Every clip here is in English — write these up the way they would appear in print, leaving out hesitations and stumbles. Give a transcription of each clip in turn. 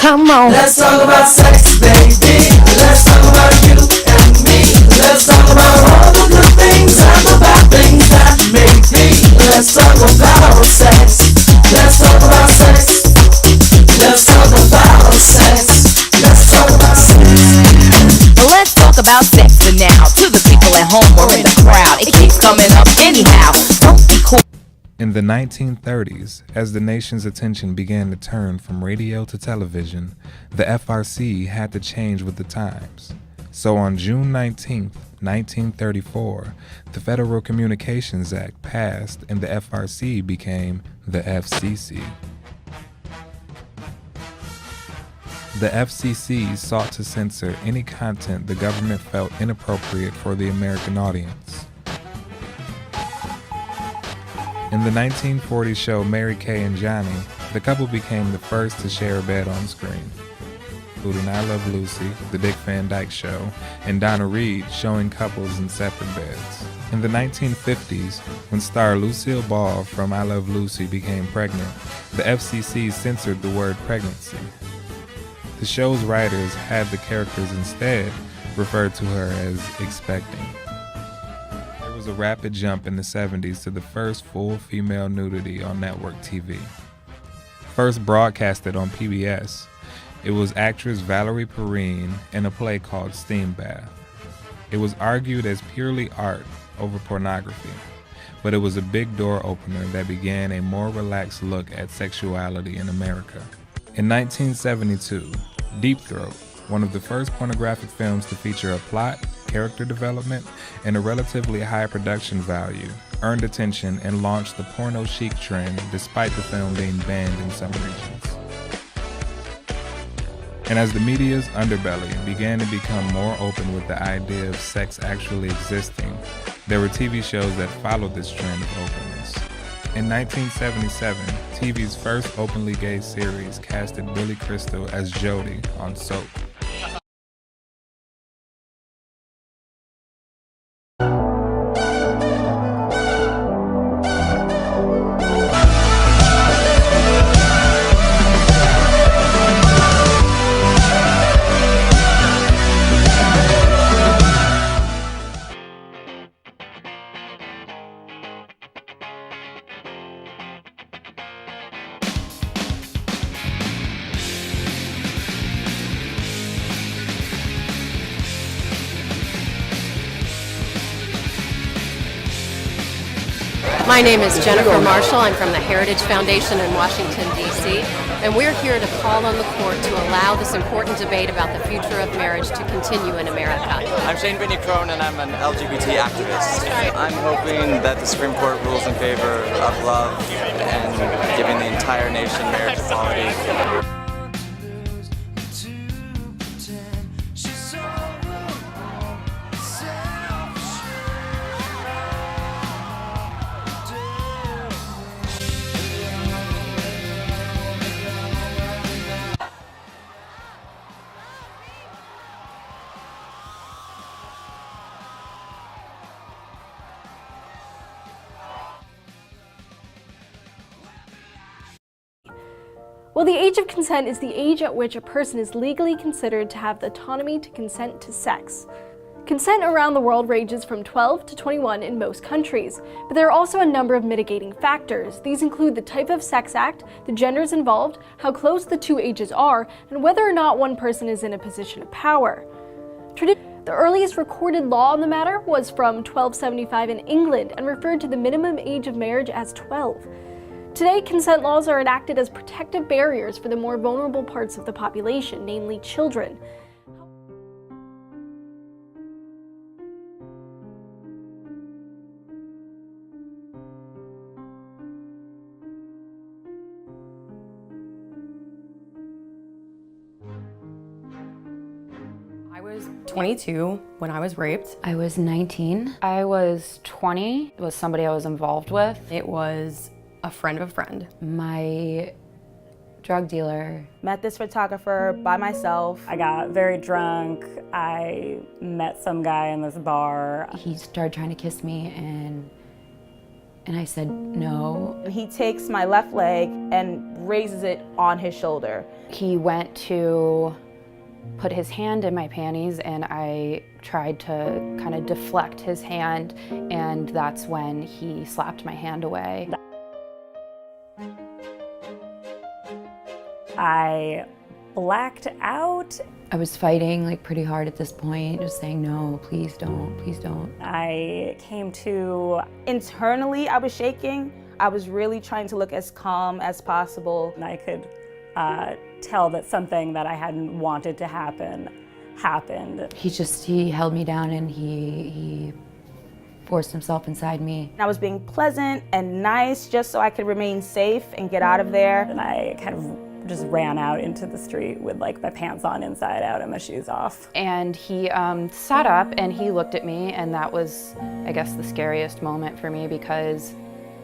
Come on. Let's talk about sex, baby. Let's talk about you and me. Let's talk about all the good things and the bad things that make me. Let's talk about sex. Let's talk about sex. Let's talk about sex. Let's talk about sex. Let's talk about sex for now. To the people at home or in the crowd, it keeps coming up anyhow. Don't be cool. In the 1930s, as the nation's attention began to turn from radio to television, the FRC had to change with the times. So on June 19, 1934, the Federal Communications Act passed and the FRC became the FCC. The FCC sought to censor any content the government felt inappropriate for the American audience. In the 1940 show Mary Kay and Johnny, the couple became the first to share a bed on screen, including I Love Lucy, The Dick Van Dyke Show, and Donna Reed showing couples in separate beds. In the 1950s, when star Lucille Ball from I Love Lucy became pregnant, the FCC censored the word pregnancy. The show's writers had the characters instead refer to her as expecting. There was a rapid jump in the 70s to the first full female nudity on network TV. First broadcasted on PBS, it was actress Valerie Perrine in a play called Steam Bath. It was argued as purely art over pornography, but it was a big door opener that began a more relaxed look at sexuality in America. In 1972, Deep Throat, one of the first pornographic films to feature a plot, character development, and a relatively high production value, earned attention and launched the porno chic trend despite the film being banned in some regions. And as the media's underbelly began to become more open with the idea of sex actually existing, there were TV shows that followed this trend of openness. In 1977, TV's first openly gay series casted Billy Crystal as Jody on Soap. My name is Jennifer Marshall. I'm from the Heritage Foundation in Washington, D.C., and we're here to call on the court to allow this important debate about the future of marriage to continue in America. I'm Shane Binney Crone, and I'm an LGBT activist. I'm hoping that the Supreme Court rules in favor of love and giving the entire nation marriage equality. Well, the age of consent is the age at which a person is legally considered to have the autonomy to consent to sex. Consent around the world ranges from 12 to 21 in most countries, but there are also a number of mitigating factors. These include the type of sex act, the genders involved, how close the two ages are, and whether or not one person is in a position of power. The earliest recorded law on the matter was from 1275 in England and referred to the minimum age of marriage as 12. Today, consent laws are enacted as protective barriers for the more vulnerable parts of the population, namely children. I was 22 when I was raped. I was 19. I was 20. It was somebody I was involved with. It was a friend of a friend. My drug dealer. Met this photographer by myself. I got very drunk. I met some guy in this bar. He started trying to kiss me, and And I said, no. He takes my left leg and raises it on his shoulder. He went to put his hand in my panties, and I tried to kind of deflect his hand, and that's when he slapped my hand away. I blacked out. I was fighting like pretty hard at this point, just saying, no, please don't, please don't. I came to, internally I was shaking. I was really trying to look as calm as possible. And I could tell that something that I hadn't wanted to happen happened. He held me down, and he forced himself inside me. I was being pleasant and nice just so I could remain safe and get out of there. And I kind of just ran out into the street with like my pants on inside out and my shoes off. And he sat up and he looked at me, and that was, I guess, the scariest moment for me, because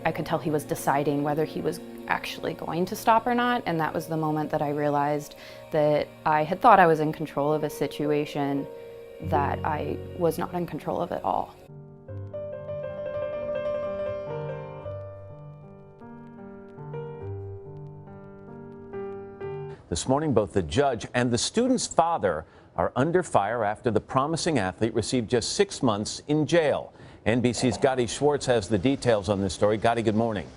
I could tell he was deciding whether he was actually going to stop or not, and that was the moment that I realized that I had thought I was in control of a situation that I was not in control of at all. This morning, both the judge and the student's father are under fire after the promising athlete received just 6 months in jail. NBC's Gotti Schwartz has the details on this story. Gotti, good morning.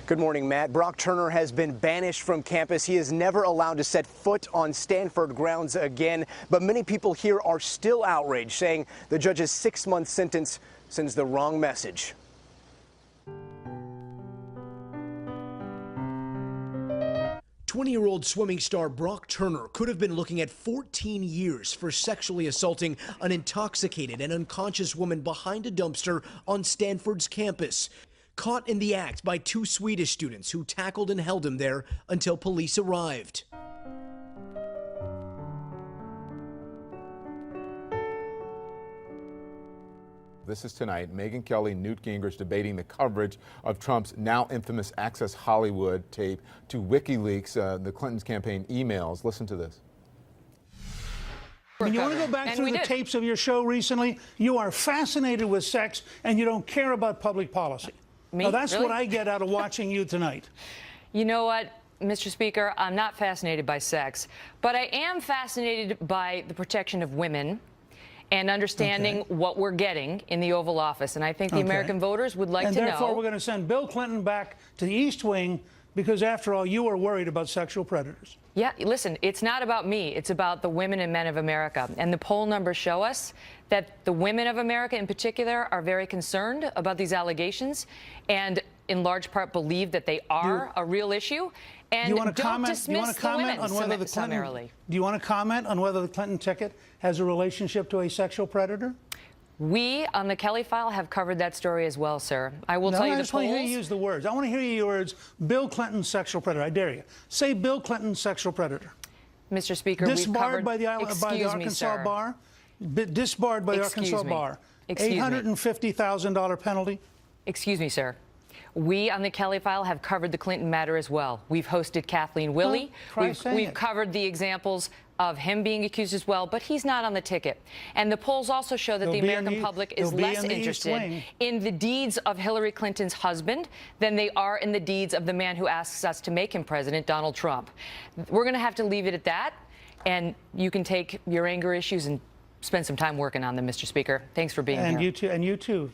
Good morning, Matt. Brock Turner has been banished from campus. He is never allowed to set foot on Stanford grounds again. But many people here are still outraged, saying the judge's 6-month sentence sends the wrong message. 20-year-old swimming star Brock Turner could have been looking at 14 years for sexually assaulting an intoxicated and unconscious woman behind a dumpster on Stanford's campus. Caught in the act by 2 Swedish students who tackled and held him there until police arrived. This is tonight. Megyn Kelly and Newt Gingrich debating the coverage of Trump's now infamous Access Hollywood tape to WikiLeaks, the Clinton's campaign emails. Listen to this. When you want to go back through the tapes of your show recently, you are fascinated with sex and you don't care about public policy. Me? Now, that's Really? what I get out of watching you tonight. You know what, Mr. Speaker, I'm not fascinated by sex, but I am fascinated by the protection of women and understanding what we're getting in the Oval Office. And I think the American voters would like to know. And therefore, we're going to send Bill Clinton back to the East Wing because, after all, you are worried about sexual predators. Yeah, listen, it's not about me. It's about the women and men of America. And the poll numbers show us that the women of America in particular are very concerned about these allegations and in large part believe that they are a real issue. And do you want to don't comment? dismiss Do you want to comment on whether the Clinton? summarily. Do you want to comment on whether the Clinton ticket has a relationship to a sexual predator? We on the Kelly File have covered that story as well, sir. I will tell you I the just want to hear you polls. use the words. I want to hear you use the words. Bill Clinton, sexual predator. I dare you. Say Bill Clinton, sexual predator. Mr. Speaker, we've Disbarred covered. by the Excuse me, Arkansas sir. bar. Disbarred by the Excuse Arkansas me. bar. Excuse me. $850,000 penalty. Excuse me, sir. We on the Kelly File have covered the Clinton matter as well. We've hosted Kathleen Willey. We've covered the examples of him being accused as well, but he's not on the ticket. And the polls also show that the American public is less interested in the deeds of Hillary Clinton's husband than they are in the deeds of the man who asks us to make him president, Donald Trump. We're going to have to leave it at that, and you can take your anger issues and spend some time working on them, Mr. Speaker. Thanks for being here. And you too.